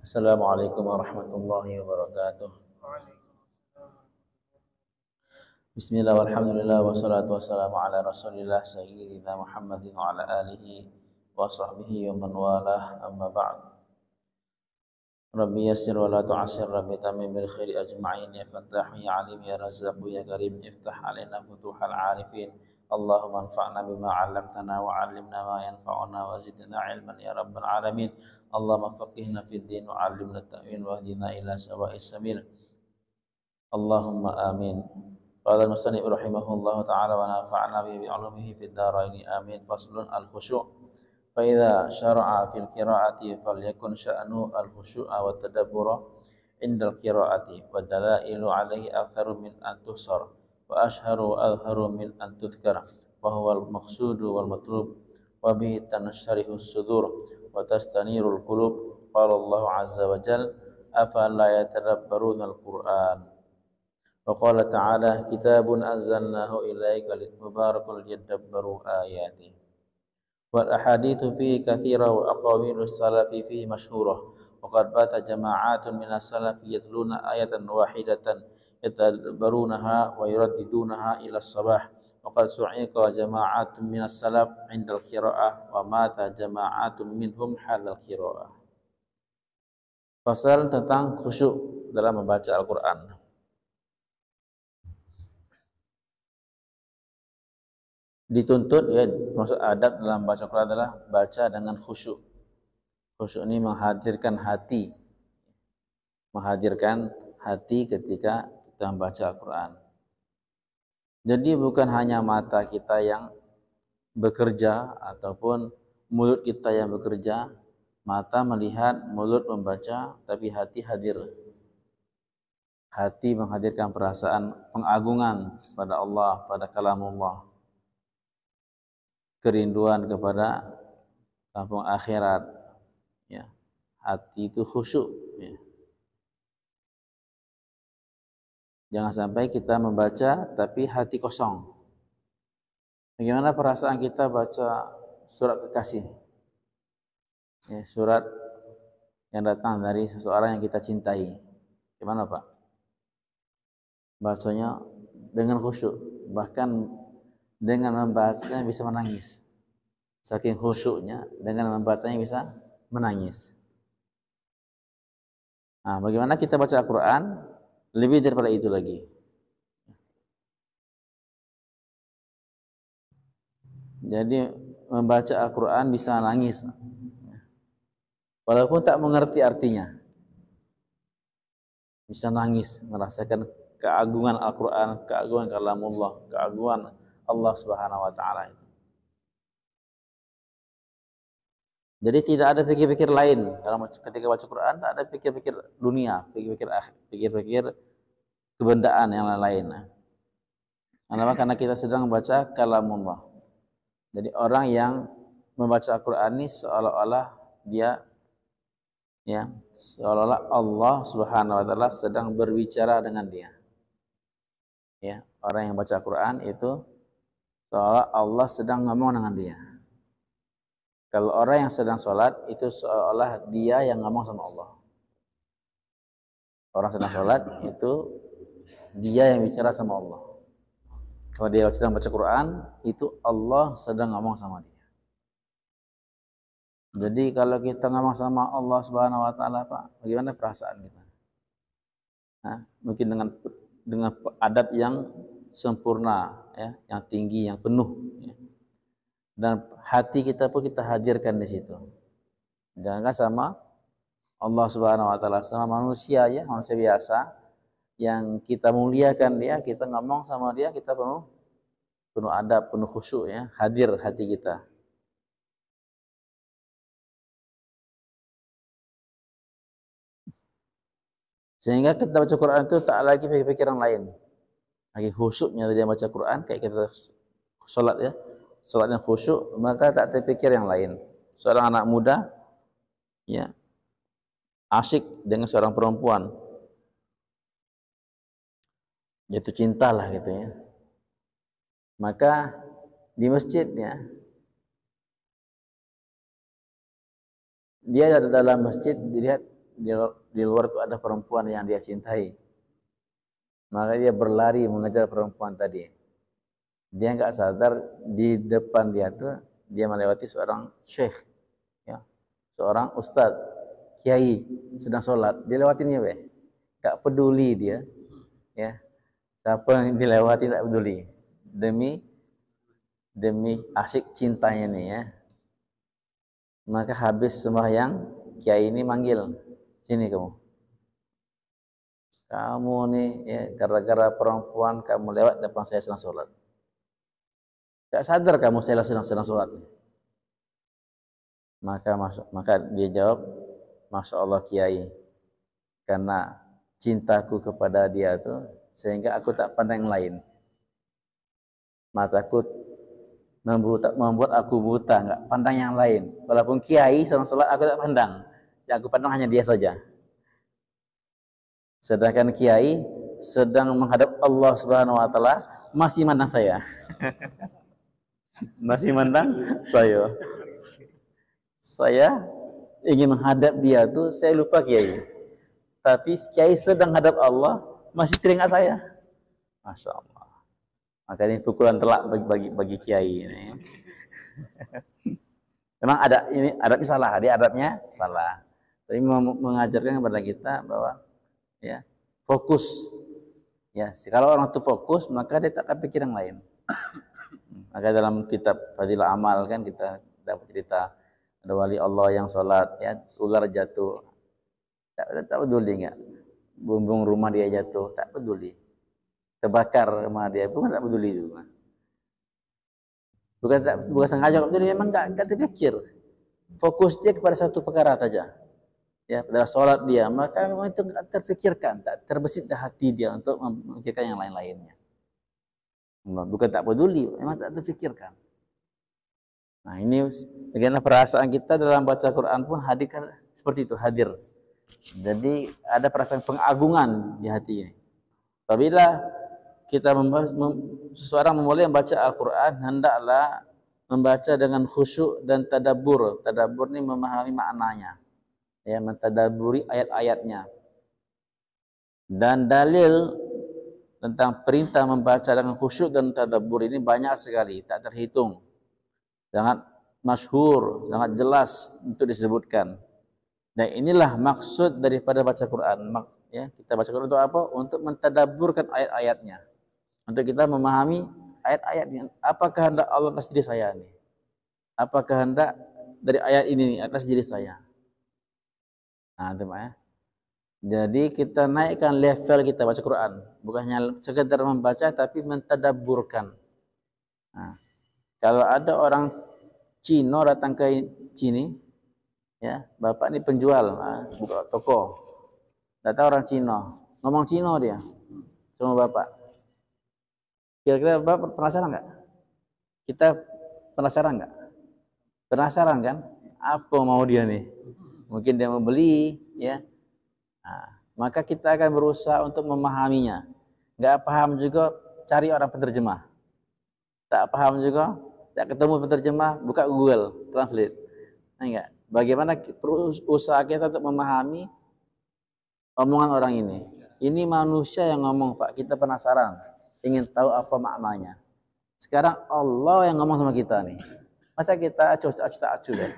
Assalamualaikum warahmatullahi wabarakatuh. Bismillah walhamdulillah wassalatu wassalamu ala rasulillah sayyidina Muhammadin wa ala alihi wa sahbihi wa man walah, amma ba'd. Rabbi yassir wa la tu'assir, Rabbi tamim bil khairi ajma'in, ya fattah ya alim ya razzaq ya karim, iftah alaina futuhal arifin. Allahumma anfa'na bima 'allamtana wa 'allimna ma yanfa'una wa zidna ilman ya rabbal alamin. Allahumma faqihna fid din wa 'allimna at-ta'wil wa hdina ila sawa'is sabil. Allahumma amin. Qala al-musannif rahimahullahu ta'ala wa nafa'na bi 'ulumihi fid dharain amin. Faslun al-khusyu'. Fa idza syara'a fil qira'ati falyakun sya'nu al-khusyu' wa tadabbura 'inda al-qira'ati wa dalailu 'alaihi aktsaru min an tuhsar wa ashharu wa azharu min an tudhkar wa huwa al-maqsudu wal matlub wa bihi tanasharihu as-sudur wa tastaniru al-qulub. Qala Allah 'azza wa jalla afala yatadabbaruna al-Qur'an. Wa qala ta'ala kitabun anzalnahu ilaika mubarakun liyadabbaru ayati. Wal ahaditsu fihi katsira wa aqwalus salafi fihi masyhurah. Wa qad bata jama'atun minas salafi yatluna ayatan wahidatan yatadabbarunaha wa yuraddidunaha ila as-sabah. Wa qad su'iqa jama'atun minas salaf 'inda al-qira'ah wa mata jama'atun minhum halal qira'ah. Pasal tentang khusyuk dalam membaca Al-Qur'an. Dituntut, ya, maksud adab dalam baca Quran adalah baca dengan khusyuk. Khusyuk ini menghadirkan hati ketika kita membaca Al-Quran. Jadi bukan hanya mata kita yang bekerja ataupun mulut kita yang bekerja, mata melihat, mulut membaca, tapi hati hadir. Hati menghadirkan perasaan pengagungan pada Allah, pada kalamullah, kerinduan kepada kampung akhirat, ya. Hati itu khusyuk, ya. Jangan sampai kita membaca tapi hati kosong. Bagaimana perasaan kita baca surat kekasih, ya, surat yang datang dari seseorang yang kita cintai? Gimana, Pak? Bacanya dengan khusyuk, bahkan dengan membacanya bisa menangis. Saking khusyuknya, dengan membacanya bisa menangis. Nah, bagaimana kita baca Al-Quran? Lebih daripada itu lagi. Jadi membaca Al-Quran bisa nangis, walaupun tak mengerti artinya. Bisa nangis, merasakan keagungan Al-Quran, keagungan kalamullah, keagungan Allah Subhanahu wa ta'ala. Jadi tidak ada pikir-pikir lain dalam ketika baca Quran, tak ada pikir-pikir dunia, pikir-pikir kebendaan yang lain. Kenapa? Karena kita sedang membaca kalamullah. Jadi orang yang membaca Al-Quran ini seolah-olah dia, ya, seolah-olah Allah Subhanahu wa ta'ala sedang berbicara dengan dia. Ya, orang yang baca Al-Quran itu seolah Allah sedang ngomong dengan dia. Kalau orang yang sedang sholat, itu seolah dia yang ngomong sama Allah. Orang sedang sholat, itu dia yang bicara sama Allah. Kalau dia sedang baca Quran, itu Allah sedang ngomong sama dia. Jadi kalau kita ngomong sama Allah Subhanahu wa ta'ala, Pak, bagaimana perasaan kita? Nah, mungkin dengan adab yang sempurna, ya, yang tinggi, yang penuh, ya. Dan hati kita pun kita hadirkan di situ. Jangan sama Allah Subhanahu wa ta'ala, sama manusia, ya, manusia biasa yang kita muliakan dia, kita ngomong sama dia, kita penuh adab, penuh khusyuk, ya, hadir hati kita. Sehingga kita baca Quran itu tak lagi pikir-pikir yang lain. Lagi khusyuknya dia baca Quran, kayak kita sholat, ya, sholatnya khusyuk, maka tak terpikir yang lain. Seorang anak muda, ya, asyik dengan seorang perempuan, jatuh cinta lah gitu, ya. Maka di masjidnya, dia ada dalam masjid, dilihat di luar itu ada perempuan yang dia cintai. Maka dia berlari mengejar perempuan tadi. Dia nggak sadar di depan dia tuh dia melewati seorang syekh, ya, seorang ustadz, kiai sedang sholat. Dia lewatinnya, nggak peduli dia, ya. Siapa yang dilewati nggak peduli. Demi asyik cintanya nih, ya. Maka habis sembahyang, kiai ini manggil, sini kamu. Kamu nih, ya, gara-gara perempuan kamu lewat depan saya sedang sholat. Gak sadar kamu saya sedang sholat. Maka dia jawab, Masya Allah Kiai, karena cintaku kepada dia itu sehingga aku tak pandang yang lain. Mataku membuat aku buta, nggak pandang yang lain. Walaupun Kiai sedang sholat, aku tak pandang. Yang aku pandang hanya dia saja. Sedangkan Kiai sedang menghadap Allah Subhanahu Wa Taala masih mandang saya. Masih mandang saya. Saya ingin menghadap dia tuh, saya lupa Kiai. Tapi Kiai sedang hadap Allah masih teringat saya. Masya Allah. Maka ini pukulan telak bagi Kiai ini. Memang adabnya salah, dia adabnya salah. Tapi mengajarkan kepada kita bahwa ya fokus. Ya, kalau orang itu fokus maka dia tak akan pikir yang lain. Maka dalam kitab Fadilah Amal kan kita dapat cerita ada wali Allah yang sholat, ya, ular jatuh, tak peduli nggak, bumbung rumah dia jatuh, tak peduli, terbakar rumah dia pun tak peduli juga. Bukan sengaja, jadi memang nggak terpikir, fokus dia kepada satu perkara saja, ya, pada sholat dia, maka memang itu nggak terpikirkan, tak terbesit di hati dia untuk memikirkan yang lain-lainnya. Bukan tak peduli, memang tak terpikirkan. Nah ini bagaimana perasaan kita dalam baca Quran pun hadir seperti itu, hadir. Jadi ada perasaan pengagungan di hati ini. Apabila kita seseorang memulai membaca Al-Quran, hendaklah membaca dengan khusyuk dan tadabbur. Tadabbur ini memahami maknanya, ya, mentadabburi ayat-ayatnya. Dan dalil tentang perintah membaca dengan khusyuk dan tadabbur ini banyak sekali, tak terhitung. Sangat masyhur, sangat jelas untuk disebutkan. Dan inilah maksud daripada baca Quran. Ya, kita baca Quran untuk apa? Untuk mentadabburkan ayat-ayatnya. Untuk kita memahami ayat-ayatnya. Apa kehendak Allah atas diri saya ini? Apa kehendak dari ayat ini atas diri saya? Nah, teman ya. Jadi kita naikkan level kita baca Quran. Bukan hanya sekedar membaca, tapi mentadabburkan. Nah, kalau ada orang Cina datang ke sini, ya, bapak ini penjual, buka toko. Datang orang Cina, ngomong Cina dia sama bapak. Kira-kira bapak penasaran nggak? Kita penasaran nggak? Penasaran kan? Apa mau dia nih? Mungkin dia mau beli, ya. Nah, maka kita akan berusaha untuk memahaminya. Nggak paham juga, cari orang penerjemah. Tak paham juga, tak ketemu penerjemah, buka Google Translate. Nah, enggak. Bagaimana usaha kita untuk memahami omongan orang ini? Ini manusia yang ngomong, Pak. Kita penasaran, ingin tahu apa maknanya. Sekarang Allah yang ngomong sama kita nih. Masa kita acuh ya?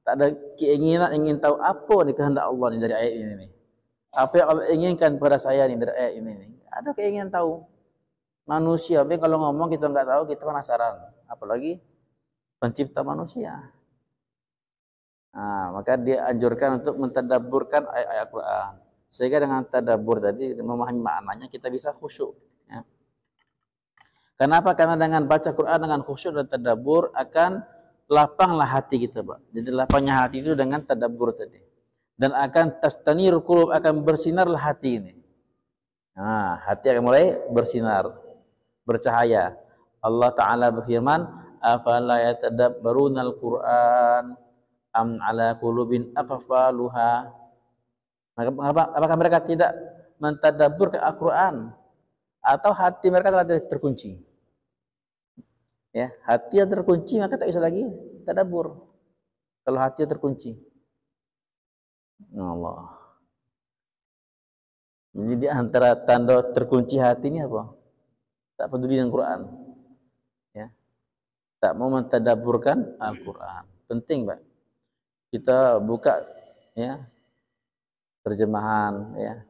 Tak ada keinginan ingin tahu apa nih kehendak Allah nih dari ayat ini nih. Apa yang Allah inginkan pada saya nih dari ayat ini nih. Ada keinginan tahu. Manusia, tapi kalau ngomong kita nggak tahu, kita penasaran. Apalagi pencipta manusia. Nah, maka dia anjurkan untuk mentadabburkan ayat-ayat Quran. Sehingga dengan tadabbur tadi, memahami maknanya, kita bisa khusyuk. Ya. Kenapa? Karena dengan baca Quran, dengan khusyuk dan tadabbur, akan lapanglah hati kita, Pak. Jadi lapangnya hati itu dengan tadabbur tadi. Dan akan tastanirul qulub, akan bersinarlah hati ini. Nah, hati akan mulai bersinar, bercahaya. Allah Ta'ala berfirman, afala yatadabbarunal Qur'an am ala qulubin aqfaluha. Apakah mereka tidak mentadabbur ke Al-Quran atau hati mereka telah terkunci? Ya, hati yang terkunci maka tak bisa lagi tadabbur. Kalau hati terkunci. Allah. Jadi di antara tanda terkunci hati ini apa? Tak peduli dengan Quran. Ya. Tak mau mentadabburkan Al-Quran. Penting, Pak. Kita buka ya terjemahan ya.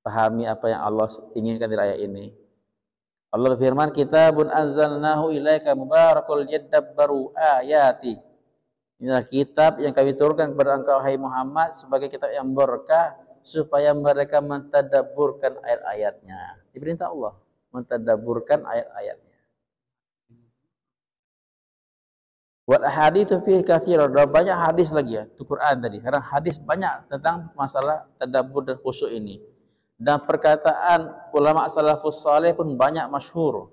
Pahami apa yang Allah inginkan dari ayat ini. Allah berfirman, "Kitabun anzalnahu ilaika mubarakul yadabbaru ayati." Inilah kitab yang kami turunkan kepada engkau hai Muhammad sebagai kitab yang berkah supaya mereka mentadabburkan ayat-ayatnya. Diperintah Allah mentadabburkan ayat-ayatnya. Wal ahaditsu fihi katsirah. Banyak hadis lagi ya, itu Quran tadi. Sekarang hadis banyak tentang masalah tadabbur dan khusyuk ini. Dan perkataan ulama salafus saleh pun banyak masyhur.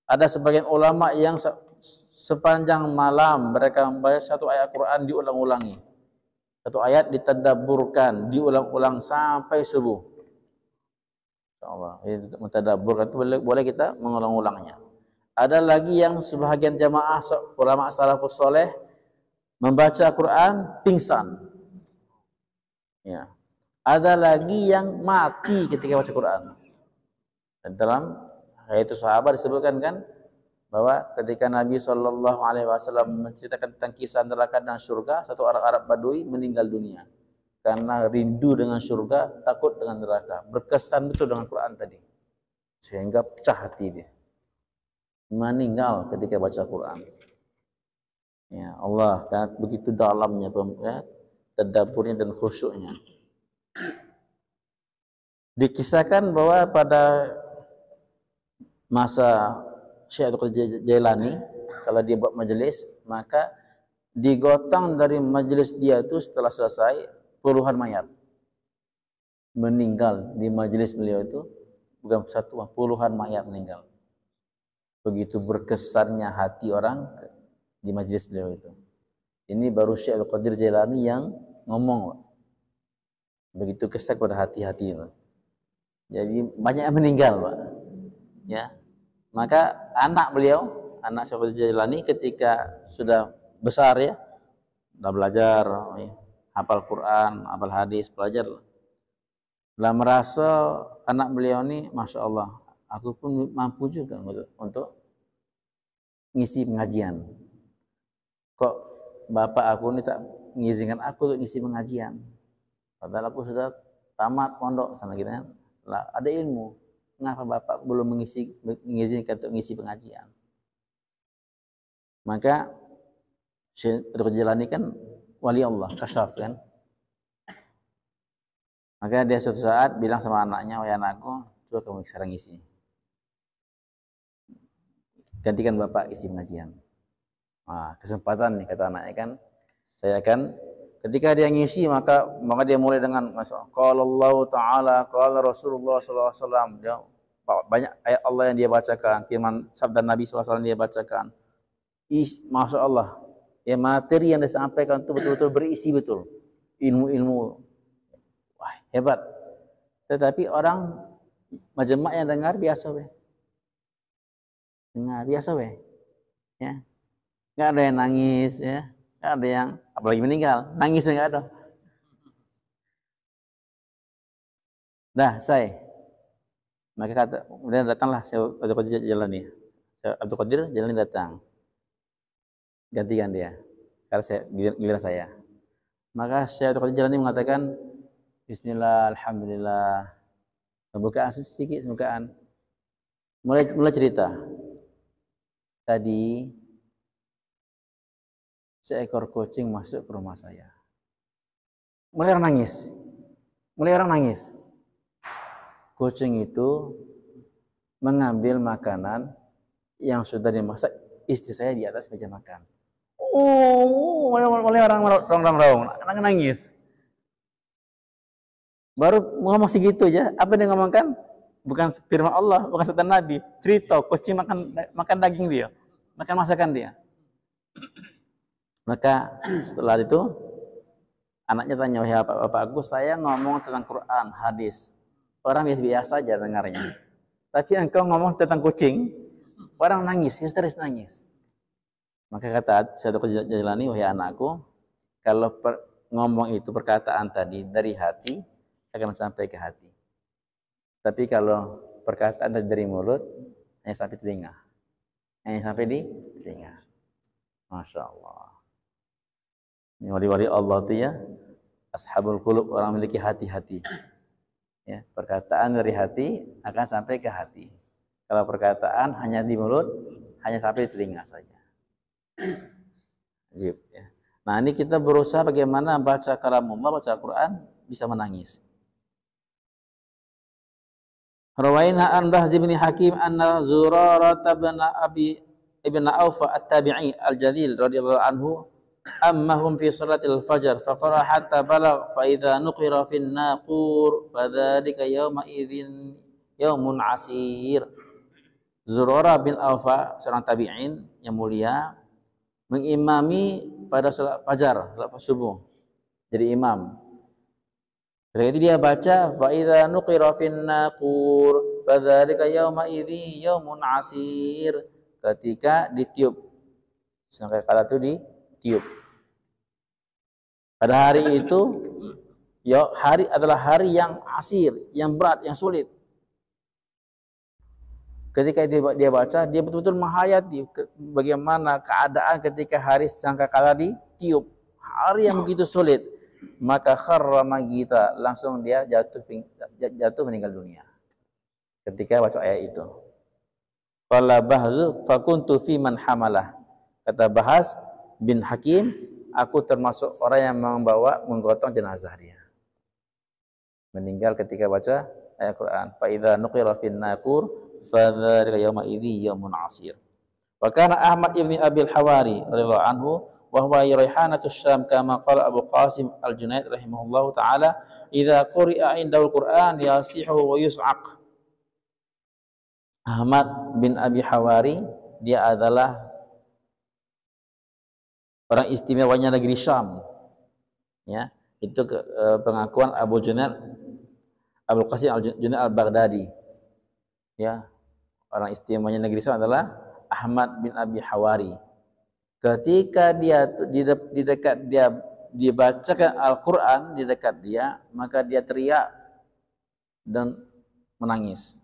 Ada sebagian ulama yang sepanjang malam mereka membaca satu ayat Quran diulang-ulangi. Satu ayat ditadabburkan, diulang-ulang sampai subuh. Insyaallah. Mentadabburkan itu boleh kita mengulang-ulangnya. Ada lagi yang sebahagian jamaah ulama salafus saleh membaca Quran pingsan. Ya. Ada lagi yang mati ketika baca Quran. Dan dalam yaitu sahabat disebutkan kan bahwa ketika Nabi Shallallahu Alaihi Wasallam menceritakan tentang kisah neraka dan surga, satu orang Arab Badui meninggal dunia karena rindu dengan surga, takut dengan neraka, berkesan betul dengan Quran tadi, sehingga pecah hati dia, meninggal ketika baca Quran. Ya Allah, kan begitu dalamnya ya, tadabburnya dan khusyuknya. Dikisahkan bahwa pada masa Syekh Abdul Qadir Jailani, kalau dia buat majelis, maka digotong dari majelis dia itu setelah selesai puluhan mayat meninggal di majelis beliau itu, bukan satu, puluhan mayat meninggal. Begitu berkesannya hati orang di majelis beliau itu. Ini baru Syekh Abdul Qadir Jailani yang ngomong. Begitu kesan pada hati-hati itu. Jadi banyak yang meninggal, Pak. Ya. Maka anak beliau, anak Syekh Abdul Qadir Jailani ketika sudah besar ya, sudah belajar ya, hafal Quran, hafal hadis, belajar. Lah merasa anak beliau ini, Masya Allah, aku pun mampu juga untuk ngisi pengajian. Kok bapak aku ini tak mengizinkan aku untuk ngisi pengajian? Padahal aku sudah tamat pondok sana gitu kan. Lah ada ilmu. Mengapa bapak belum mengizinkan untuk ngisi pengajian? Maka Syekh Abdul Qadir Jailani kan wali Allah, kasyaf kan. Maka dia suatu saat bilang sama anaknya, "Wahai anakku, coba kamu sekarang ngisi. Gantikan bapak isi pengajian." Nah, kesempatan nih kata anaknya kan, saya akan ketika dia ngisi maka dia mulai dengan qala Allah taala qala Rasulullah sallallahu alaihi wasallam. Dia banyak ayat Allah yang dia bacakan, firman sabda Nabi sallallahu alaihi wasallam dia bacakan. Masya Allah, ya materi yang disampaikan itu betul-betul berisi betul. Ilmu-ilmu. Wah, hebat. Tetapi orang majema' yang dengar biasa weh. Dengar biasa weh. Ya. Enggak ada yang nangis ya. Enggak ada yang apalagi meninggal, nangis enggak ada. Dah, selesai. Maka kata, kemudian datanglah Syekh Abdul Qadir Jailani. Syekh Abdul Qadir Jailani datang. Gantikan dia. Karena giliran saya. Maka Syekh Abdul Qadir Jailani mengatakan, Bismillah, Alhamdulillah. Pembukaan sedikit, pembukaan. Mulai cerita. Tadi seekor kucing masuk ke rumah saya. Mulai orang nangis. Kucing itu mengambil makanan yang sudah dimasak istri saya di atas meja makan. Mulai orang raung, nangis. Baru ngomong segitu aja, apa dia ngomongkan? Bukan firman Allah, bukan sabda Nabi. Cerita kucing makan daging dia, makan masakan dia. Maka setelah itu anaknya tanya, "Wahai bapak aku, saya ngomong tentang Quran, hadis. Orang biasa aja dengarnya. Tapi engkau ngomong tentang kucing, orang nangis, histeris nangis." Maka kata Syekh Abdul Qadir Jailani, "Wahai anakku, kalau ngomong itu perkataan tadi dari hati akan sampai ke hati. Tapi kalau perkataan dari mulut hanya sampai telinga. Hanya sampai di telinga. Masya Allah. Ini wali-wali Allah itu ya, ashabul qulub, orang memiliki hati-hati. Ya, perkataan dari hati akan sampai ke hati. Kalau perkataan hanya di mulut, hanya sampai di telinga saja. Ajib, ya. Nah, ini kita berusaha bagaimana baca kalamullah, baca Al-Quran bisa menangis. Rawaina an Bahz bin Hakim anna Zurarah ibn Auf at-Tabi'i al-Jalil radhiyallahu anhu ammahum fi salatil fajar faqara hatta balagh fa idza nuqira fin naqur fadzalika yawma idzin yaumun asir. Zurarah bin Auf, seorang tabi'in yang mulia, mengimami pada salat fajar, salat subuh. Jadi imam. Ketika itu dia baca fa idza nuqira fin naqur fadzalika yauma idzi yaumun asir, ketika ditiup. Sampai kala itu ditiup. Pada hari itu ya, hari adalah hari yang asir, yang berat, yang sulit. Ketika dia baca, dia betul-betul menghayati bagaimana keadaan ketika hari sangkakala ditiup. Hari yang begitu sulit. Maka kharra magita, langsung dia jatuh meninggal dunia ketika baca ayat itu. Qala Bahzu fakuntu fi man hamalah. Kata Bahz bin Hakim, aku termasuk orang yang menggotong jenazah dia. Meninggal ketika baca ayat Quran. Fa idza nuqira fin naqur fadzalika yauma idzi yaumun asir. Wa kana Ahmad ibn Abi al-Hawari radhiyallahu anhu wa huwa raihanatu Syam kama qala Abu Qasim al-Junaid rahimahullahu taala idza quri'a indahu al-Qur'an yasihu wa yus'aq. Ahmad bin Abi Hawari, dia adalah orang istimewanya negeri Syam. Ya, itu pengakuan Abu Qasim al-Junaid al-Baghdadi. Ya, orang istimewanya negeri Syam adalah Ahmad bin Abi Hawari. Ketika dia di dekat dia dibacakan Al-Quran di dekat dia, maka dia teriak dan menangis.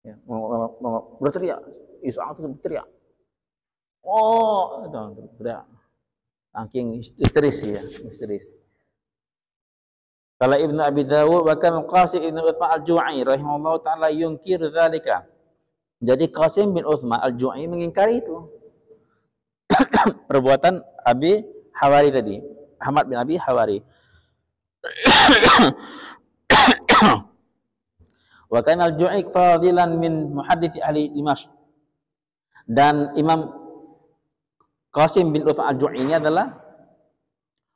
Ya, berteriak, Isa itu berteriak. Oh, itu teriak. Saking histeris ya, histeris. Kalau Ibnu Abi Dawud wa kan Qasim ibn Utsman al-Ju'ai rahimahullahu taala yunkir dzalika. Jadi Qasim bin Utsman al-Ju'ai mengingkari itu. Perbuatan Abi Hawari tadi, Ahmad bin Abi Hawari. Wa kana al-Ju'ai fadilan min muhaddits ahli Dimashq. Dan Imam Qasim bin Utsman al-Ju'ai ini adalah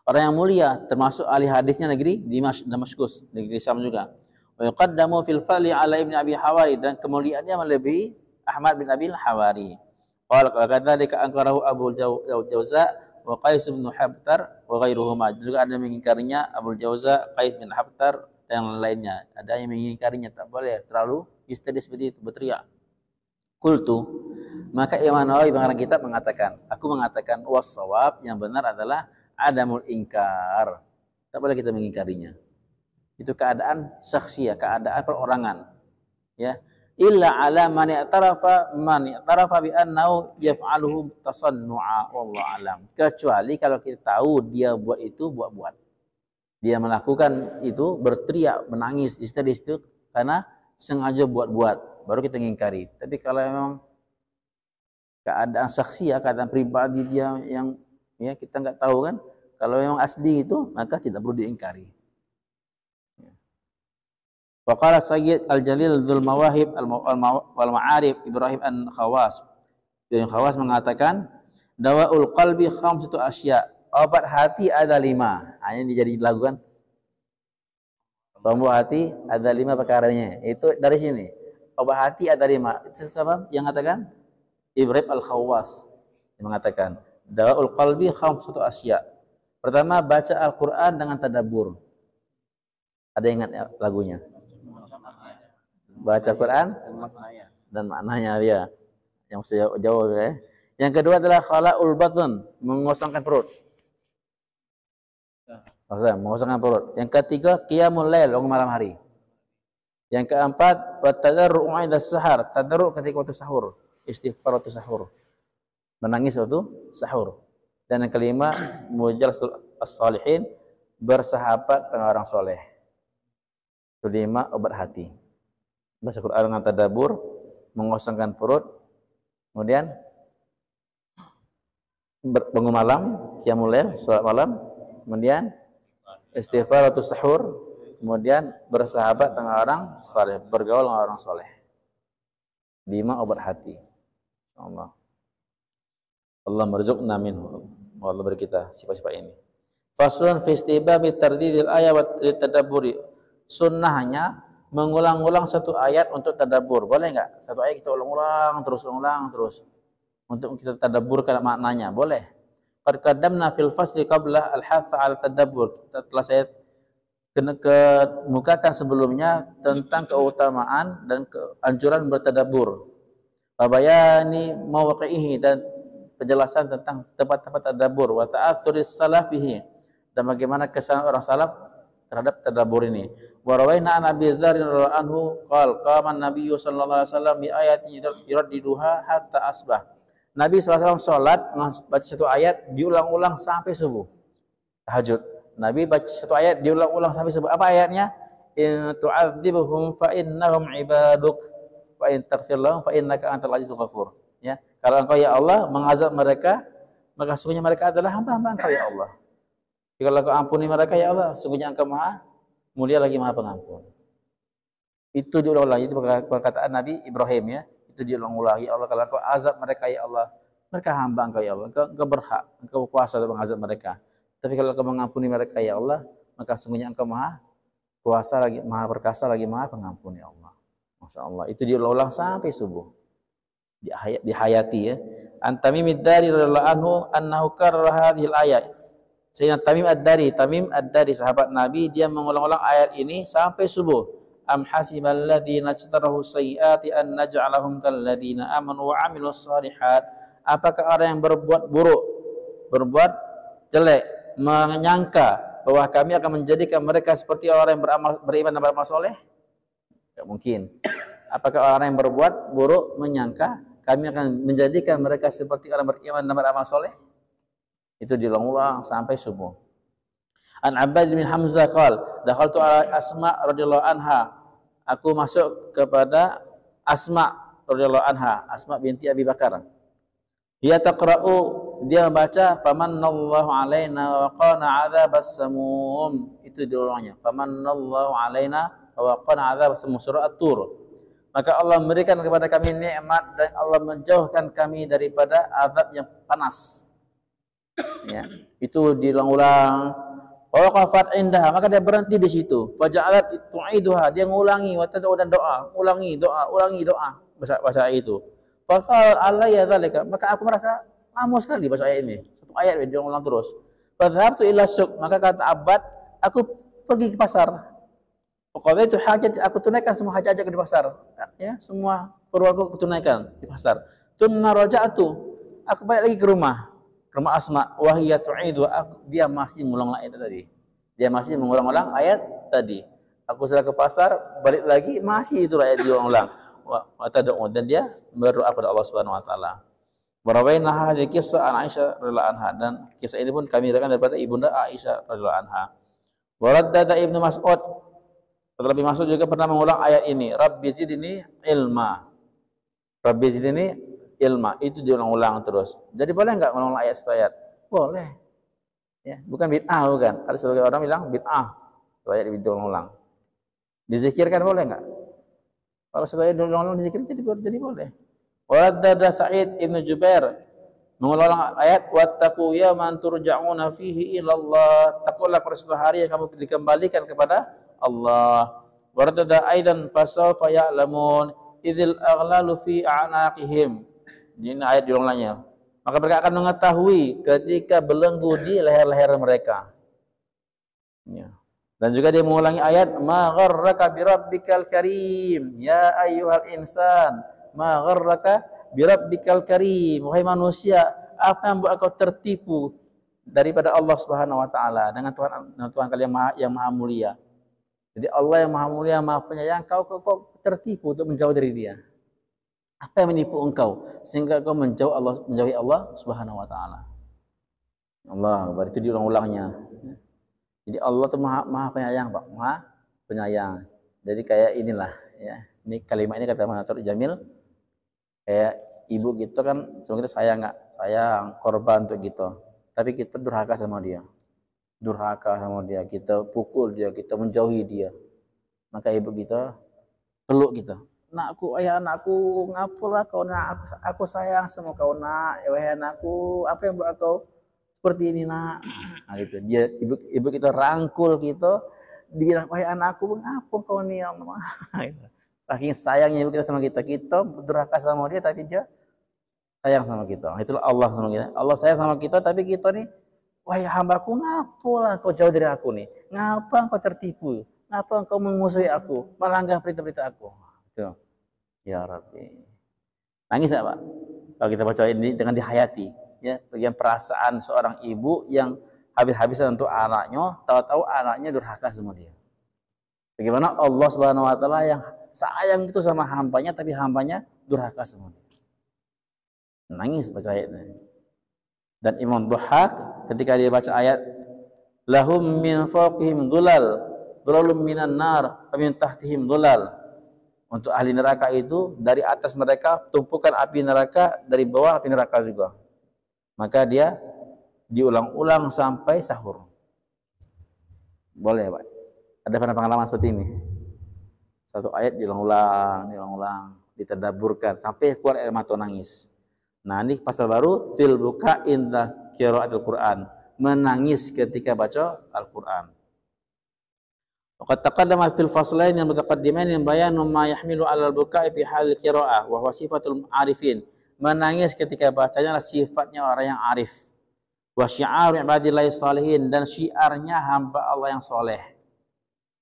orang yang mulia, termasuk ahli hadisnya negeri Damaskus, negeri Syam juga. Wa yuqaddamu fil fali ala Ibn Abi Hawari, dan kemuliaannya melebihi Ahmad bin Abi Hawari. Qala kadzalika ankarahu Abu Jauza wa Qais bin Habtar wa ghairuhuma. Juga ada yang mengingkarinya Abu Jauza, Qais bin Habtar dan yang lainnya. Ada yang mengingkarinya, tak boleh terlalu histeris seperti itu, berteriak. Qultu, maka Imam Nawawi pengarang kitab mengatakan, aku mengatakan was-shawab, yang benar adalah adamul ingkar. Tak boleh kita mengingkarinya. Itu keadaan syakhsiyah, keadaan perorangan. Ya. Illa ala man i'tarafa bi annahu yaf'aluhu tasannu'a wallahu alam. Kecuali kalau kita tahu dia buat itu buat-buat. Dia melakukan itu berteriak, menangis, histeris itu karena sengaja buat-buat, baru kita mengingkari. Tapi kalau memang keadaan syakhsiyah, keadaan pribadi dia yang ya kita nggak tahu kan, kalau memang asli itu maka tidak perlu diingkari. Waqala Sayyid Al-Jalil Dzul Mawahib wal Ma'arif Ibrahim An-Khawas. Ibrahim Khawas mengatakan, dawaul qalbi khamsatu asya. Obat hati ada 5. Ini jadi lagu kan. Obat hati ada 5 perkaranya. Itu dari sini. Obat hati ada 5. Itu siapa yang mengatakan? Ibrahim Al-Khawas yang mengatakan, dawaul qalbi khamsatu asya. Pertama, baca Al-Qur'an dengan tadabbur. Ada ingat ya, lagunya? Baca Quran dan maknanya ya, yang saya jawab ya. Yang kedua adalah khala'ul batn, mengosongkan perut. Mengosongkan perut. Yang ketiga qiyamul lail, bangun malam hari. Yang keempat, wa tadarru'u 'inda sahar, tadarru' ketika waktu sahur, istighfar waktu sahur. Menangis waktu sahur. Dan yang kelima, mujalasatul as-salihin, bersahabat dengan orang soleh. Kelima, obat hati. Baca Quran dengan tadabbur, mengosongkan perut, kemudian bangun malam, qiyamul lail, salat malam, kemudian istighfar waktu sahur, kemudian bersahabat dengan orang saleh, bergaul dengan orang soleh. 5 obat hati. Allah. Allah marzuqna minhu. Allah beri kita sifat-sifat ini. Faslun fi istibabi tardidil ayat wa tadabburi. Sunnahnya mengulang-ulang satu ayat untuk tadabbur. Boleh enggak? Satu ayat kita ulang-ulang terus untuk kita tadabburkan maknanya. Boleh. Qad qaddamna fil fasli qabla al-hath 'ala tadabbur. Telah saya kemukakan sebelumnya tentang keutamaan dan keanjuran bertadabbur. Bayani mawaqi'ihi, dan penjelasan tentang tempat-tempat tadabbur, wa ta'atsuris salafihi, dan bagaimana kesan orang salaf terhadap tadabbur ini. Wa rawaina an Abi Dzar radhiyallahu anhu qala qama an-nabiyyu sallallahu alaihi wasallam bi ayatin yuraddiduha hatta asbah. Nabi sallallahu alaihi wasallam salat baca satu ayat diulang-ulang sampai subuh. Tahajud. Nabi baca satu ayat diulang-ulang sampai subuh. Apa ayatnya? In tu'adzibuhum fa innahum ibaduk wa in taghfir lahum fa innaka antal azizul ghafur. Ya. Kalau engkau ya Allah mengazab mereka, maka sungguhnya mereka adalah hamba-hamba engkau ya Allah. Jika engkau ampuni mereka ya Allah, sungguhnya engkau maha mulia lagi maha pengampun. Itu diulang-ulang, itu perkataan Nabi Ibrahim ya. Itu diulang-ulang, ya Allah kalau engkau azab mereka ya Allah, mereka hamba engkau ya Allah, engkau berhak, engkau kuasa dalam mengazab mereka. Tapi kalau engkau mengampuni mereka ya Allah, maka sungguhnya engkau maha kuasa lagi, maha perkasa lagi maha pengampun ya Allah. Masya Allah, itu diulang-ulang sampai subuh. Dihayati ya. An Tamim ad-Dari radhiyallahu anhu annahu karraha hadhil ayat. Sayyidina Tamim ad-Dari sahabat Nabi, dia mengulang-ulang ayat ini sampai subuh. Am hasibal ladzina ijtarahu sayyiati an naj'alahum kal ladzina amanu wa 'amilus shalihat. Apakah orang yang berbuat buruk, berbuat jelek, menyangka bahwa kami akan menjadikan mereka seperti orang yang beriman dan beramal soleh? Tidak mungkin. Apakah orang yang berbuat buruk menyangka kami akan menjadikan mereka seperti orang beriman dan beramal soleh? Itu diulang-ulang sampai subuh. An Abbad bin Hamzah qala, dakhaltu ala Asma radhiyallahu anha. Aku masuk kepada Asma radhiyallahu anha, Asma binti Abi Bakar. Dia taqra'u, dia membaca famanallahu alaina wa qana 'adzabas samum. Itu diulangnya. Famanallahu alaina wa qana 'adzabas samum, surah At-Tur. Maka Allah memberikan kepada kami nikmat dan Allah menjauhkan kami daripada azab yang panas. Ya, itu diulang-ulang. Waqafat indaha, maka dia berhenti di situ. Faja'alat tu'iduha, dia ngulangi wa tad'u dan doa, ulangi doa, bahasa itu. Faqala alayya dzalika, maka aku merasa lama sekali bahasa ayat ini. Satu ayat dia ulang terus. Fadhhabtu ila suq, maka kata Abbad, aku pergi ke pasar. Pokoknya itu hajat, aku tunaikan semua hajat di pasar. Ya, semua perluanku aku tunaikan di pasar. Tsumma raja'tu, aku balik lagi ke rumah Asma. Wa hiya tu'idu, dia masih mengulang ayat tadi. Dia masih mengulang-ulang ayat tadi. Aku sudah ke pasar, balik lagi masih itu ayat diulang-ulang. Wa tad'u, dan dia berdoa kepada Allah Subhanahu wa taala. Wa rawaina hadhihi qissah an Aisyah radhiyallahu anha, dan kisah ini pun kami riwayatkan daripada Ibunda Aisyah radhiyallahu anha. Wa raddada Ibnu Mas'ud, terlebih Mas'ud juga pernah mengulang ayat ini, Rabbi zidni ilma. Rabbi zidni ilma, itu diulang-ulang terus. Jadi boleh enggak mengulang ayat satu ayat? Boleh. Ya, bukan bid'ah, bukan. Ada sebagian orang bilang bid'ah. Satu ayat diulang-ulang. Dizikirkan boleh enggak? Kalau satu ayat diulang-ulang dizikirkan jadi boleh. Waraddada Sa'id Ibnu Jubair mengulang ayat wattaqu yawman turja'una fihi ila Allah. Takutlah pada suatu hari yang kamu dikembalikan kepada Allah. Waraddada aidan fasawfa ya'lamun idzil aghlalu fi a'naqihim. Ini ayat diulangnya. Maka mereka akan mengetahui ketika belenggu di leher-leher mereka. Ya. Dan juga dia mengulangi ayat ma gharraka bi rabbikal karim ya ayyuhal insan ma gharraka bi rabbikal karim, wahai manusia, apa yang membuat kau tertipu daripada Allah Subhanahu wa taala, dengan Tuhan kalian yang maha mulia. Jadi Allah yang Maha Mulia, Maha Penyayang, kau tertipu untuk menjauh dari Dia. Apa yang menipu engkau sehingga kau menjauhi Allah Subhanahu wa taala? Allah, berarti itu diulang-ulangnya. Jadi Allah itu maha penyayang, Pak. Maha penyayang. Jadi kayak inilah ya. Ini kalimat ini kata Mahathir Jamil, kayak ibu kita kan sama kita sayang enggak? Sayang, korban untuk kita. Tapi kita durhaka sama dia. Durhaka sama dia, kita pukul dia, kita menjauhi dia. Maka ibu kita peluk kita. Nakku, ayah anakku, ngapalah kau nak? Aku sayang sama kau nak. Wahai anakku, apa yang buat kau seperti ini nak? Nah, gitu. Dia ibu kita rangkul kita, dibilang wahai anakku, ngapa kau ni? Saking sayangnya ibu kita sama kita durhaka sama dia, tapi dia sayang sama kita. Itulah Allah sama kita. Allah sayang sama kita, tapi kita nih, wahai hambaku, ngapalah kau jauh dari aku nih? Ngapa kau tertipu? Ngapa kau memusuhi aku? Melanggar perintah-perintah aku? Ya Rabbi. Nangis enggak, Pak? Kalau kita baca ini dengan dihayati, ya, bagian perasaan seorang ibu yang habis-habisan untuk anaknya, tahu-tahu anaknya durhaka sama dia. Bagaimana Allah Subhanahu wa taala yang sayang itu sama hambanya, tapi hambanya durhaka sama dia. Nangis baca ayat ini. Dan Imam Dhahhak ketika dia baca ayat lahum min fawqihim dhulalun minan nar wa min tahtihim dhulal. Untuk ahli neraka itu dari atas mereka tumpukan api neraka, dari bawah api neraka juga. Maka dia diulang-ulang sampai sahur. Boleh, Pak? Ada pernah pengalaman seperti ini? Satu ayat diulang-ulang, ditadaburkan sampai keluar air mata nangis. Nah, ini pasal baru fil buka inda qiraatil Quran, menangis ketika baca Al-Qur'an. Waqad taqaddama fil faslain yang mutaqaddimain yang bayanu ma yahmilu 'alal buka'i fi halil qiraa'ah wa huwa sifatul arifin. Menangis ketika bacanya adalah sifatnya orang yang arif. Wa syi'aru ibadillahi shalihin, dan syiarnya hamba Allah yang soleh.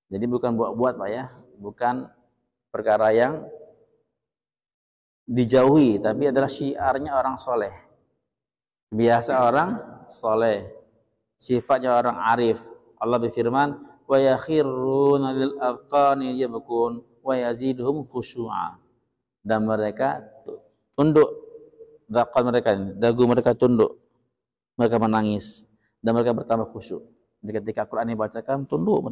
Jadi bukan buat-buat, Pak ya, bukan perkara yang dijauhi, tapi adalah syiarnya orang soleh. Biasa orang soleh, sifatnya orang arif. Allah berfirman, wa yakhiruna lil azqani yabkun wa yaziduhum khusyu'a. Dan mereka tunduk, dagu mereka tunduk, mereka menangis dan mereka bertambah khusyuk. Jadi ketika Quran dibacakan, tunduk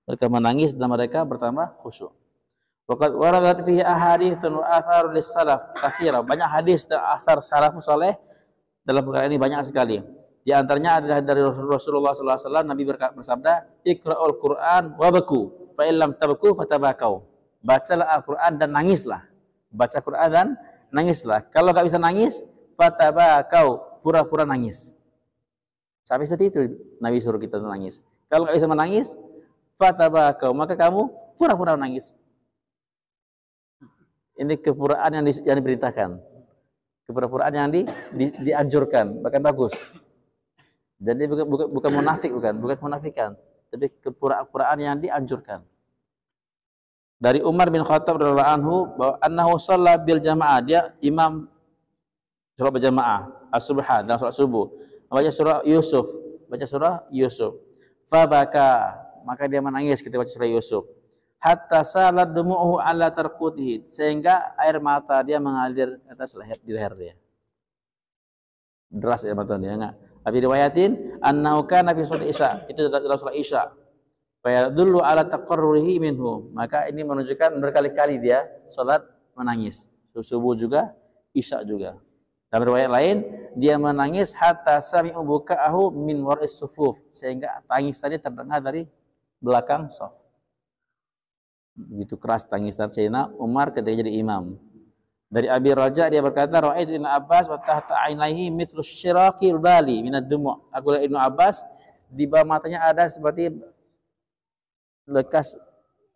mereka menangis dan mereka bertambah khusyuk. Waqad waradat fihi ahaditsun wa atharul lis-salaf katsira. Banyak hadis dan asar salafus saleh dalam perkara ini banyak sekali. Di antaranya adalah dari Rasulullah SAW, Nabi bersabda, Iqra'ul Qur'an wabaku, fa illam tabku fatabakau. Bacalah Al-Quran dan nangislah. Baca Quran dan nangislah. Kalau enggak bisa nangis, fatabakau, pura-pura nangis. Sampai seperti itu Nabi suruh kita nangis. Kalau enggak bisa menangis, fatabakau, maka kamu pura-pura nangis. Ini kepuraan yang diperintahkan. Kepura-puraan yang dianjurkan, bahkan bagus. Jadi bukan munafik, bukan munafikan, tapi kepura-puraan yang dianjurkan. Dari Umar bin Khattab radhiyallahu anhu bahwa annahu shalla bil jamaah, dia imam salat berjamaah as-subhan dalam salat subuh, baca surah Yusuf. Fa baka, maka dia menangis ketika baca surah Yusuf. Hatta salat dumu'uhu ala tarqutihi, sehingga air mata dia mengalir ke atas di leher dia. Deras air mata dia enggak. Tapi riwayatin annahu kana fi shalat isya, itu dalam salat isya. Fa yadullu ala taqarrurihi minhu, maka ini menunjukkan berkali-kali dia salat menangis. Subuh juga, isya juga. Dalam riwayat lain dia menangis hatta sami'u buka'ahu min war'is sufuf, sehingga tangisannya terdengar dari belakang shaf. Begitu keras tangisan Sayyidina Umar ketika jadi imam. Dari Abi Raja dia berkata, ra'aitu Ibnu Abbas wa tahta 'ainaihi mithlu syiraqil bali minad dumu'. Aku lihat Ibnu Abbas di bawah matanya ada seperti bekas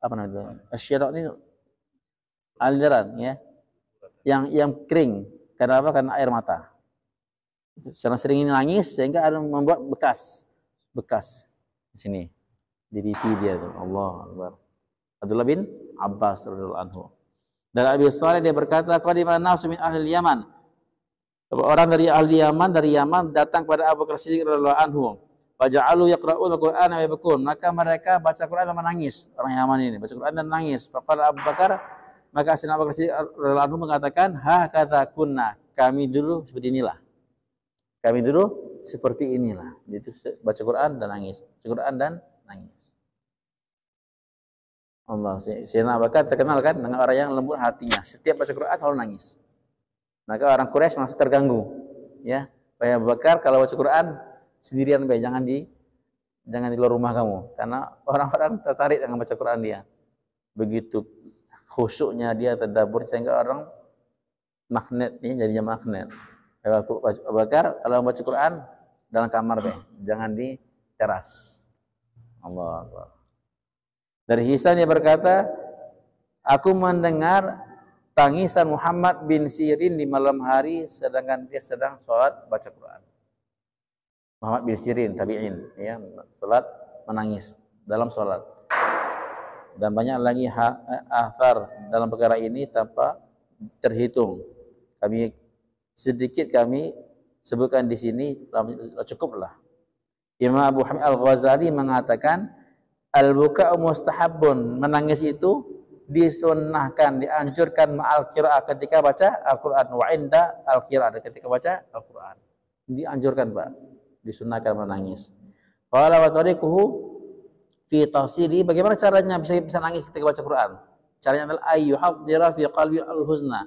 apa namanya? Syiraq ini aliran ya. Yang kering. Kenapa? Karena air mata. Karena sering nangis sehingga ada membuat bekas di sini. Di pipi dia tuh. Allah Akbar. Abdullah bin Abbas radhiyallahu anhu. Dan Abi Shalih dia berkata, qadiman nasu min ahli Yaman. Orang dari ahli Yaman, dari Yaman datang kepada Abu Bakar Siddiq radhiyallahu anhu. Faja'alu yaqra'ul Qur'ana wa yabkun. Maka mereka baca Quran dan menangis. Orang Yaman ini baca Quran dan menangis. Faqala Abu Bakar, maka Sayyidina Abu Bakar radhiyallahu anhu mengatakan, "Ha kata kunna." Kami dulu seperti inilah. Kami dulu seperti inilah. Itu baca Quran dan nangis. Baca Quran dan nangis. Allah, Sayyidina Abu Bakar terkenal kan dengan orang yang lembut hatinya. Setiap baca Quran selalu nangis. Maka orang Quraisy masih terganggu. Ya, Abu Bakar kalau baca Quran sendirian baik, jangan di luar rumah kamu, karena orang-orang tertarik dengan baca Quran dia. Begitu khusyuknya dia tadabbur sehingga orang magnet nih, jadinya magnet. Abu Bakar kalau baca Quran dalam kamar baik, jangan di teras. Allah. Dari Hisan dia berkata, aku mendengar tangisan Muhammad bin Sirin di malam hari sedangkan dia sedang sholat baca Quran. Muhammad bin Sirin, tabi'in, ya, sholat menangis dalam sholat. Dan banyak lagi athar dalam perkara ini tanpa terhitung. Sedikit kami sebutkan di sini, cukuplah. Imam Abu Hamid Al-Ghazali mengatakan, al-buka'u mustahabun, menangis itu disunnahkan, dianjurkan ma'al qira'ah ketika baca Al-Quran, wa inda al-qira'ah ketika baca Al-Quran. Dianjurkan, Pak. Disunahkan menangis. Qala wa tariquhu fi tafsiri, bagaimana caranya bisa nangis ketika baca Quran? Caranya adalah ayyuhadhdhira fi qalbi al-huzna,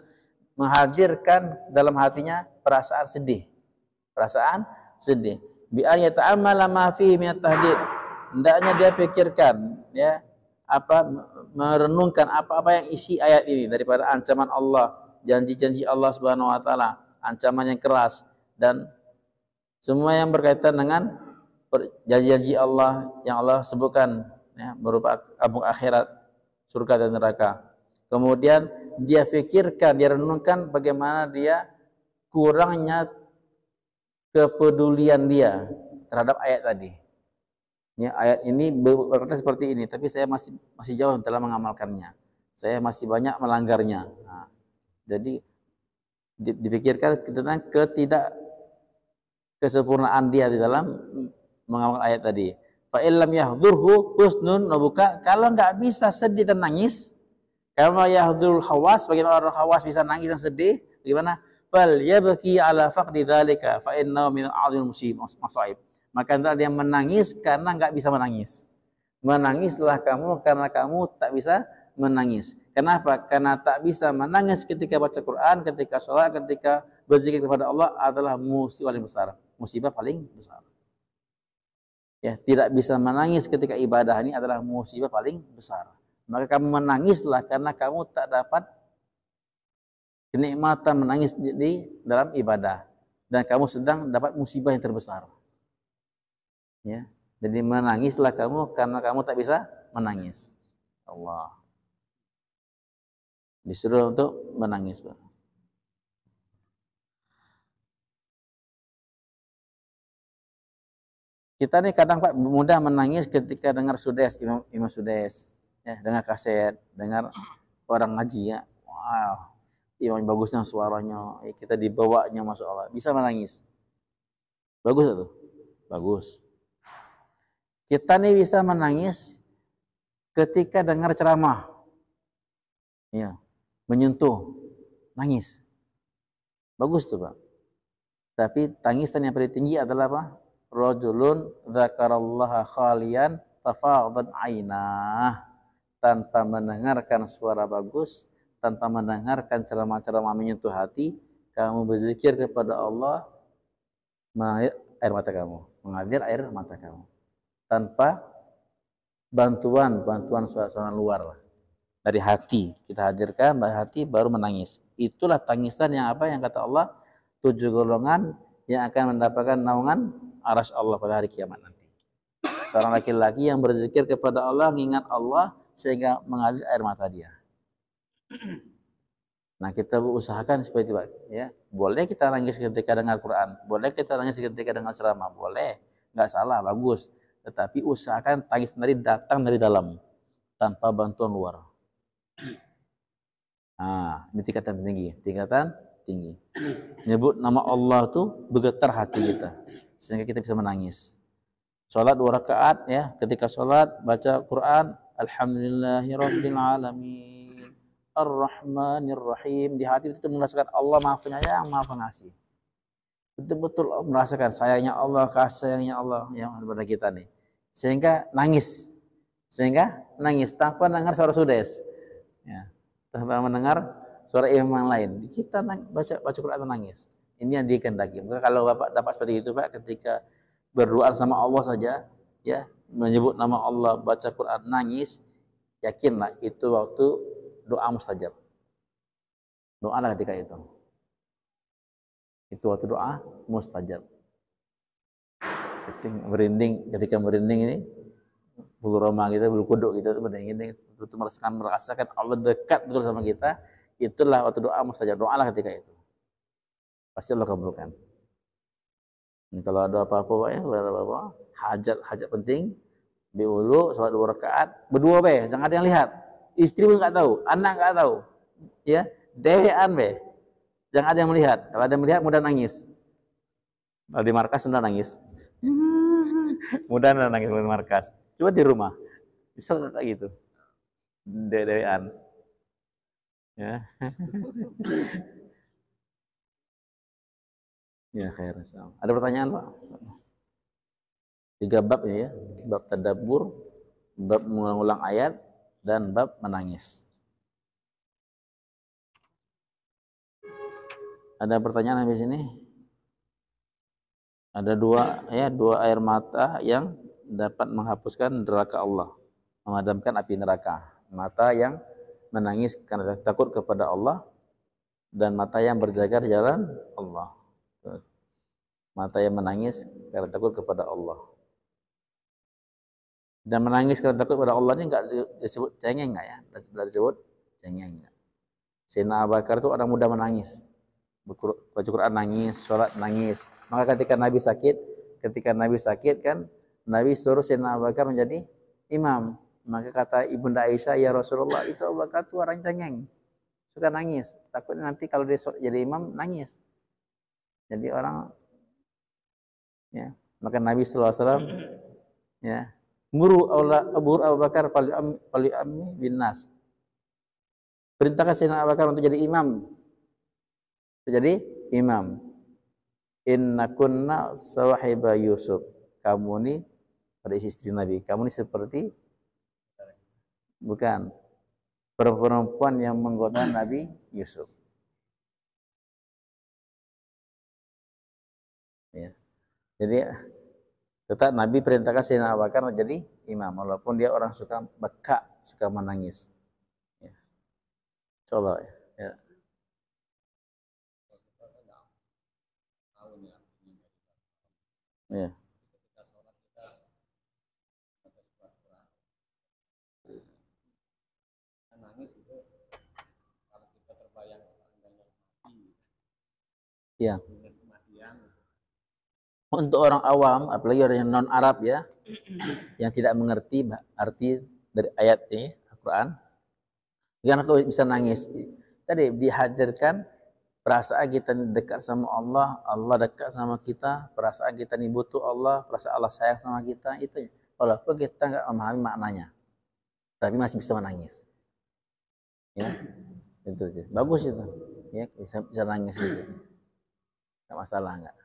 menghadirkan dalam hatinya perasaan sedih. Perasaan sedih. Bi an yata'ammala ma fihi min at-tahdid. Hendaknya dia pikirkan, ya, merenungkan apa-apa yang isi ayat ini daripada ancaman Allah, janji-janji Allah Subhanahu wa taala, ancaman yang keras dan semua yang berkaitan dengan janji-janji Allah yang Allah sebutkan, ya, berupa kampung akhirat, surga dan neraka. Kemudian dia fikirkan, dia renungkan bagaimana dia kurangnya kepedulian dia terhadap ayat tadi. Ya, ayat ini berkata seperti ini, tapi saya masih jauh dalam mengamalkannya. Saya masih banyak melanggarnya. Nah, jadi dipikirkan tentang kesempurnaan dia di dalam mengamalkan ayat tadi. Fa illam yahdurhu husnun nabuka, kalau enggak bisa sedih dan nangis, kalau yahdurul hawas, bagaimana orang hawas bisa nangis dan sedih, bagaimana? Fal yabki ala faqdi dzalika fa innahu min a'zimil masaib. Maka hendaklah dia menangis karena enggak bisa menangis. Menangislah kamu karena kamu tak bisa menangis. Kenapa? Karena tak bisa menangis ketika baca Quran, ketika sholat, ketika berzikir kepada Allah adalah musibah paling besar. Musibah paling besar. Ya, tidak bisa menangis ketika ibadah ini adalah musibah paling besar. Maka kamu menangislah karena kamu tak dapat kenikmatan menangis di dalam ibadah dan kamu sedang dapat musibah yang terbesar. Ya, jadi menangislah kamu karena kamu tak bisa menangis. Allah disuruh untuk menangis, Pak. Kita nih kadang, Pak, mudah menangis ketika dengar Sudes, Imam Sudes, ya, dengar kaset, dengar orang ngaji, ya. Wow, imam bagusnya suaranya, ya, kita dibawanya, masya Allah, bisa menangis. Bagus itu, bagus. Kita nih bisa menangis ketika dengar ceramah, ya, menyentuh, nangis, bagus tuh, Pak. Tapi tangisan yang paling tinggi adalah apa? Rajulun dzakarallaha khalian tafadhat ainah, tanpa mendengarkan suara bagus, tanpa mendengarkan ceramah-ceramah menyentuh hati, kamu berzikir kepada Allah, mengalir air mata kamu, tanpa bantuan suara luar. Dari hati kita hadirkan, dari hati baru menangis. Itulah tangisan yang apa yang kata Allah, 7 golongan yang akan mendapatkan naungan arasy Allah pada hari kiamat nanti. Seorang laki-laki yang berzikir kepada Allah, mengingat Allah sehingga mengalir air mata dia. Nah, kita usahakan seperti itu, Pak, ya. Boleh kita nangis ketika dengar Quran, boleh kita nangis ketika dengar ceramah, boleh, nggak salah, bagus. Tetapi usahakan tangis sendiri datang dari dalam, tanpa bantuan luar. Nah, ini tingkatan tinggi. Nyebut nama Allah tuh bergetar hati kita, sehingga kita bisa menangis. Salat 2 rakaat ya, ketika salat baca Quran, alhamdulillahirabbil alamin, arrahmanir rahim. Di hati itu merasakan Allah Maha Penyayang, Maha Pengasih. Betul-betul merasakan sayangnya Allah, kasih sayangnya Allah yang ada pada kita nih. Sehingga nangis. Tanpa mendengar suara sudes. Ya. Tanpa mendengar suara imam yang lain. Kita baca Quran atau nangis. Ini yang dikehendaki. Maka kalau Bapak dapat seperti itu Pak, ketika berdoa sama Allah saja, ya, menyebut nama Allah, baca Quran, nangis, yakinlah itu waktu doa mustajab. Doalah ketika itu. Itu waktu doa mustajab. Ketika merinding ini, bulu roma kita, bulu kuduk kita, merinding, itu merasakan Allah dekat betul sama kita. Itulah waktu doa mustajab. Doalah ketika itu. Pasti Allah kabulkan. Kalau ada apa-apa ya, hajat penting, diulu, salat 2 rakaat, berdua be, jangan ada yang lihat. Istri pun enggak tahu, anak enggak tahu. Ya, dewean be. Jangan ada yang melihat. Kalau ada yang melihat mudah nangis. Kalau di markas mudah nangis. Mudah nangis di markas. Coba di rumah. Bisa enggak kayak gitu? Dewean. Ya. Ya, khair. Ada pertanyaan, Pak? 3 bab ini ya. Bab tadabbur, bab mengulang ayat, dan bab menangis. Ada pertanyaan habis ini? Ada 2 air mata yang dapat menghapuskan neraka Allah, memadamkan api neraka. Mata yang menangis karena takut kepada Allah, dan mata yang berjaga di jalan Allah. Mata yang menangis karena takut kepada Allah. Dan menangis karena takut kepada Allah ini enggak disebut cengeng enggak ya? Enggak disebut cengeng enggak. Sayyidina Abu Bakar itu orang muda menangis. Baca Quran nangis, sholat nangis. Maka ketika Nabi sakit kan, Nabi suruh Sayyidina Abu Bakar menjadi imam. Maka kata Ibunda Aisyah, ya Rasulullah, itu Abu Bakar itu orang cengeng, suka nangis. Takut nanti kalau dia jadi imam nangis. Jadi orang, ya, maka Nabi SAW ya, muru Abu Bakar pali ammi bin nas. Perintahkan Sayyidina Abu Bakar untuk jadi imam. Inna kunna sawahiba Yusuf. Kamu ini, pada istri Nabi, kamu ini seperti bukan perempuan yang menggoda Nabi Yusuf. Ya. Jadi tetap Nabi perintahkan Sayyidina Abu Bakar menjadi imam, walaupun dia orang suka beka, suka menangis. Ya. Coba ya. Ya. Ya. Untuk orang awam, apalagi orang yang non Arab ya, yang tidak mengerti arti dari ayat ini Al-Quran, jangan kau bisa nangis. Tadi dihadirkan perasaan kita dekat sama Allah, Allah dekat sama kita, perasaan kita ini butuh Allah, perasaan Allah sayang sama kita, itu. Walaupun kita nggak memahami maknanya, tapi masih bisa menangis. Ya, itu aja. Bagus itu. Ya, bisa nangis itu. Nggak masalah nggak.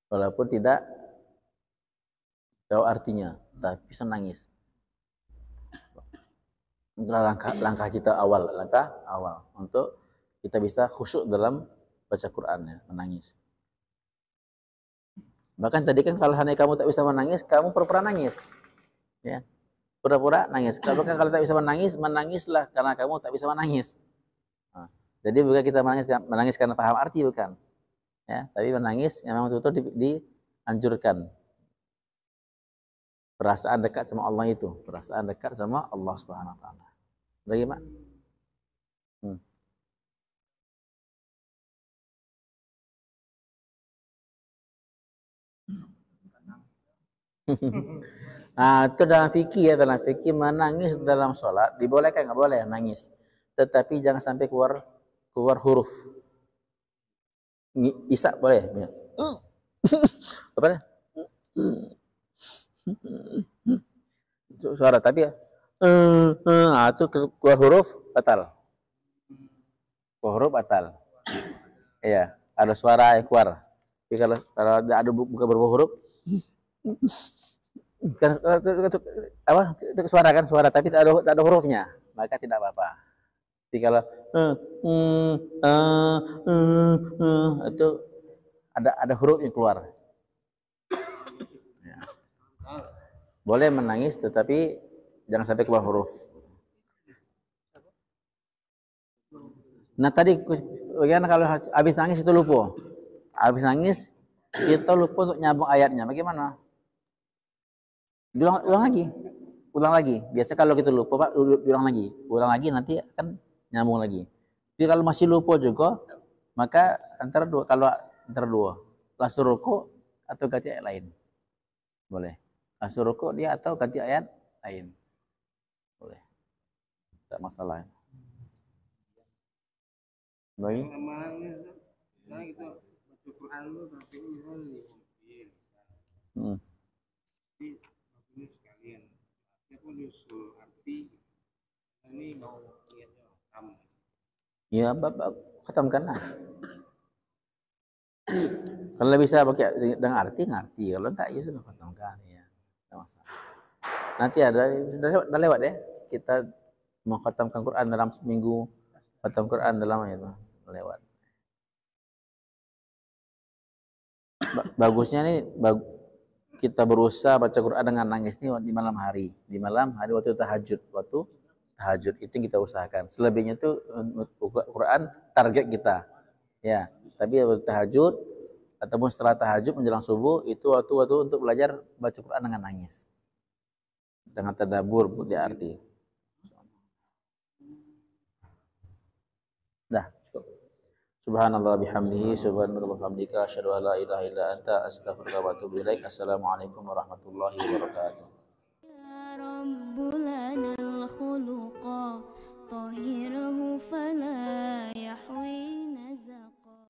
Walaupun tidak tahu artinya, tapi bisa nangis. Langkah kita langkah awal untuk kita bisa khusyuk dalam baca Qurannya, menangis. Bahkan tadi kan kalau hanya kamu tak bisa menangis, kamu pura-pura nangis, ya, pura-pura nangis. Kalau tak bisa menangis, menangislah karena kamu tak bisa menangis. Nah, jadi bukan kita menangis karena paham arti, bukan. Ya, tapi menangis memang betul-betul dianjurkan. Perasaan dekat sama Allah itu, perasaan dekat sama Allah Subhanahu wa taala. Bagaimana? Nah, itu dalam fikih ya, dalam fikih menangis dalam sholat dibolehkan, nggak boleh nangis, tetapi jangan sampai keluar huruf. Isak boleh. Apa? suara tapi itu keluar huruf batal. Keluar huruf batal. Iya, ada suara yang keluar. Tapi kalau ada bukan berbau huruf kan apa itu suara kan suara tapi tak ada hurufnya, maka tidak apa-apa. Jadi kalau itu ada huruf yang keluar. Ya. Boleh menangis tetapi jangan sampai keluar huruf. Nah tadi bagaimana kalau habis nangis itu lupa? Habis nangis kita lupa untuk nyambung ayatnya. Bagaimana? Ulang lagi. Biasa kalau kita lupa Pak, ulang lagi nanti akan nyambung lagi. Tapi kalau masih lupa juga, maka antara dua, langsung ruku atau ganti ayat lain. Boleh. Langsung ruku dia atau ganti ayat lain. Boleh. Tak masalah. Baik. Nah, kita baca Quran lu tapi ini jadi sekalian. Siapa nyusul arti ini mau lihatnya kamu. Ya, khatamkan lah. Kalau bisa pakai dengan arti ngerti, kalau enggak ya sudah khatamkan ya. Tidak masalah. Nanti sudah lewat ya. Kita mau khatamkan Quran dalam seminggu, khatam Quran dalam itu lewat. Bagusnya nih kita berusaha baca Quran dengan nangis nih di malam hari. Di malam hari waktu tahajud itu kita usahakan. Selebihnya itu Quran target kita. Ya, tapi waktu tahajud ataupun setelah tahajud menjelang subuh itu waktu untuk belajar baca Quran dengan nangis. Dengan tadabbur di arti. Dah, cukup. Subhanallah bihamdihi, subhanallah bihamdika, asyhadu an la ilaha illa anta, astaghfiruka wa atubu ilaik. Assalamualaikum warahmatullahi wabarakatuh.